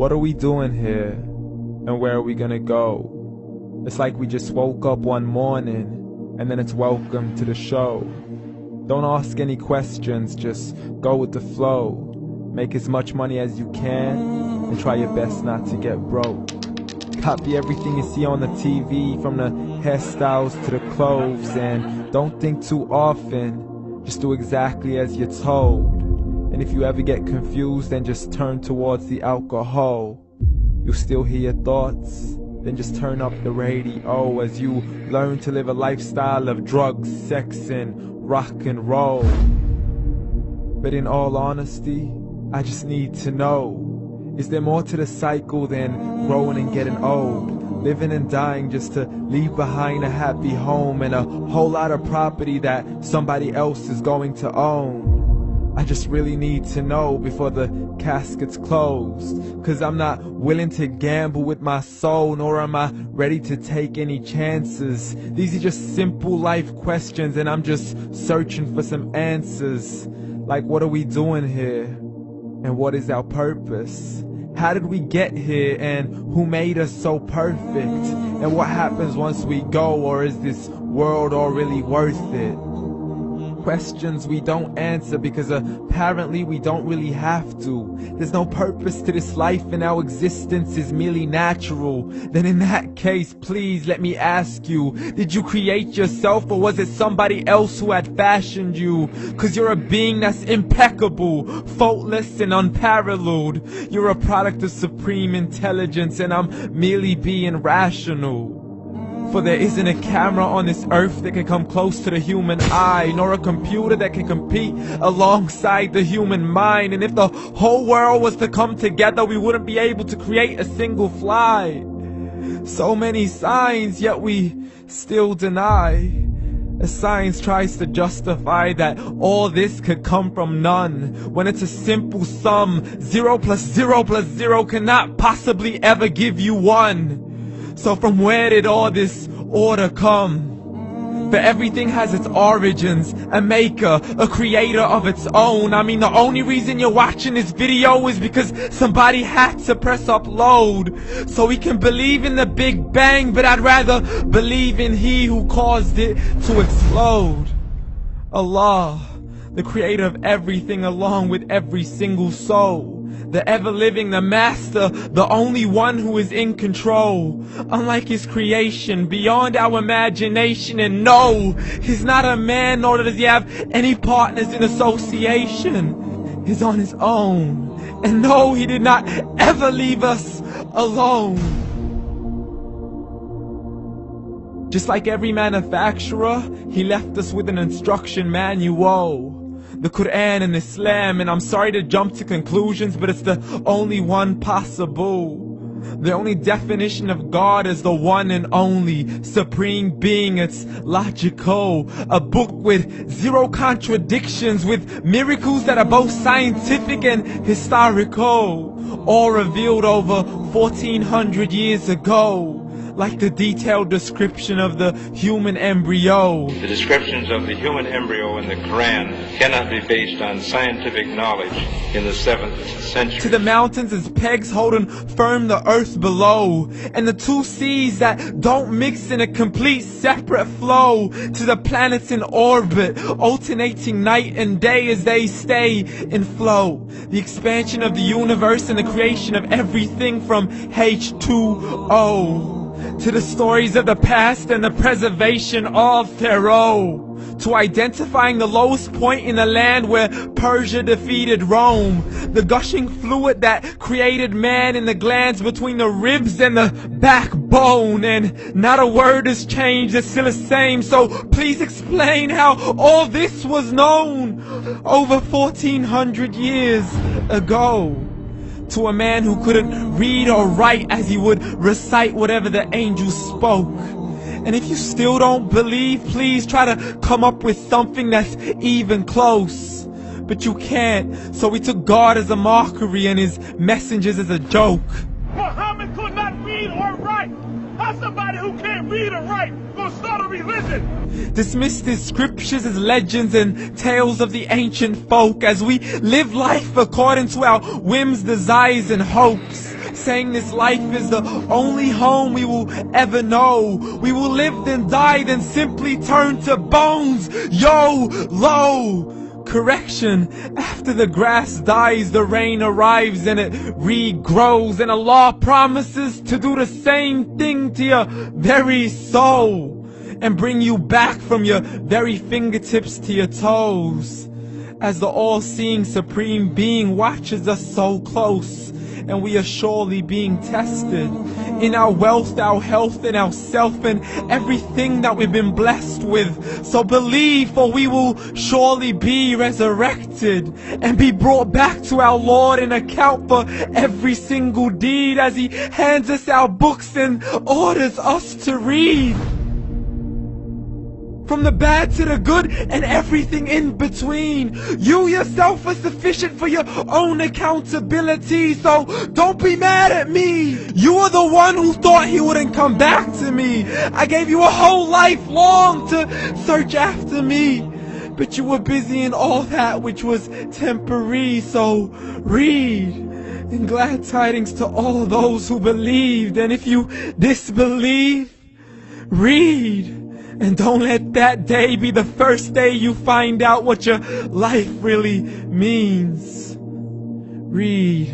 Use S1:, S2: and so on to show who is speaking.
S1: What are we doing here? And where are we gonna go? It's like we just woke up one morning, and then it's welcome to the show. Don't ask any questions, just go with the flow. Make as much money as you can, and try your best not to get broke. Copy everything you see on the TV, from the hairstyles to the clothes, and don't think too often, just do exactly as you're told. And if you ever get confused, then just turn towards the alcohol. You'll still hear your thoughts, then just turn up the radio as you learn to live a lifestyle of drugs, sex, and rock and roll. But in all honesty, I just need to know, is there more to the cycle than growing and getting old? Living and dying just to leave behind a happy home and a whole lot of property that somebody else is going to own. I just really need to know before the casket's closed, 'cause I'm not willing to gamble with my soul, nor am I ready to take any chances. These are just simple life questions, and I'm just searching for some answers. Like, what are we doing here? And what is our purpose? How did we get here, and who made us so perfect? And what happens once we go, or is this world all really worth it? Questions we don't answer because apparently we don't really have to. There's no purpose to this life and our existence is merely natural. Then in that case, please let me ask you, did you create yourself, or was it somebody else who had fashioned you? 'Cause you're a being that's impeccable, faultless and unparalleled. You're a product of supreme intelligence, and I'm merely being rational. For there isn't a camera on this earth that can come close to the human eye, nor a computer that can compete alongside the human mind. And if the whole world was to come together, we wouldn't be able to create a single fly. So many signs, yet we still deny. As science tries to justify that all this could come from none, when it's a simple sum. 0 plus 0 plus 0 cannot possibly ever give you 1. So from where did all this order come? For everything has its origins, a maker, a creator of its own. I mean, the only reason you're watching this video is because somebody had to press upload. So we can believe in the Big Bang, but I'd rather believe in He who caused it to explode. Allah, the creator of everything, along with every single soul. The ever-living, the master, the only one who is in control. Unlike his creation, beyond our imagination. And no, he's not a man, nor does he have any partners in association. He's on his own. And no, he did not ever leave us alone. Just like every manufacturer, he left us with an instruction manual. The Quran and Islam, and I'm sorry to jump to conclusions, but it's the only one possible. The only definition of God is the one and only supreme being. It's logical, a book with 0 contradictions, with miracles that are both scientific and historical, all revealed over 1400 years ago. Like the detailed description of the human embryo.
S2: The descriptions of the human embryo in the Quran cannot be based on scientific knowledge in the 7th century.
S1: To the mountains as pegs holding firm the earth below, and the 2 seas that don't mix in a complete separate flow. To the planets in orbit, alternating night and day as they stay in flow. The expansion of the universe and the creation of everything from H2O. To the stories of the past and the preservation of Pharaoh. To identifying the lowest point in the land where Persia defeated Rome. The gushing fluid that created man in the glands between the ribs and the backbone. And not a word has changed, it's still the same. So please explain how all this was known over 1400 years ago. To a man who couldn't read or write, as he would recite whatever the angels spoke. And if you still don't believe, please try to come up with something that's even close. But you can't, so we took God as a mockery and his messengers as a joke.
S3: Muhammad could not read or write. How's somebody who can't read or write gonna start a religion?
S1: Dismissed his scriptures as legends and tales of the ancient folk, as we live life according to our whims, desires, and hopes. saying this life is the only home we will ever know. We will live then die, then simply turn to bones. YOLO! Correction, after the grass dies, the rain arrives and it regrows, and Allah promises to do the same thing to your very soul and bring you back from your very fingertips to your toes, as the all-seeing supreme being watches us so close, and we are surely being tested in our wealth, our health, and our self, and everything that we've been blessed with. So believe, for we will surely be resurrected and be brought back to our Lord and account for every single deed, as He hands us our books and orders us to read. From the bad to the good and everything in between. You yourself are sufficient for your own accountability, so don't be mad at me. You are the one who thought He wouldn't come back to me. I gave you a whole life long to search after me, but you were busy in all that which was temporary. So read, and glad tidings to all those who believed. And if you disbelieve, read. And don't let that day be the first day you find out what your life really means. Read.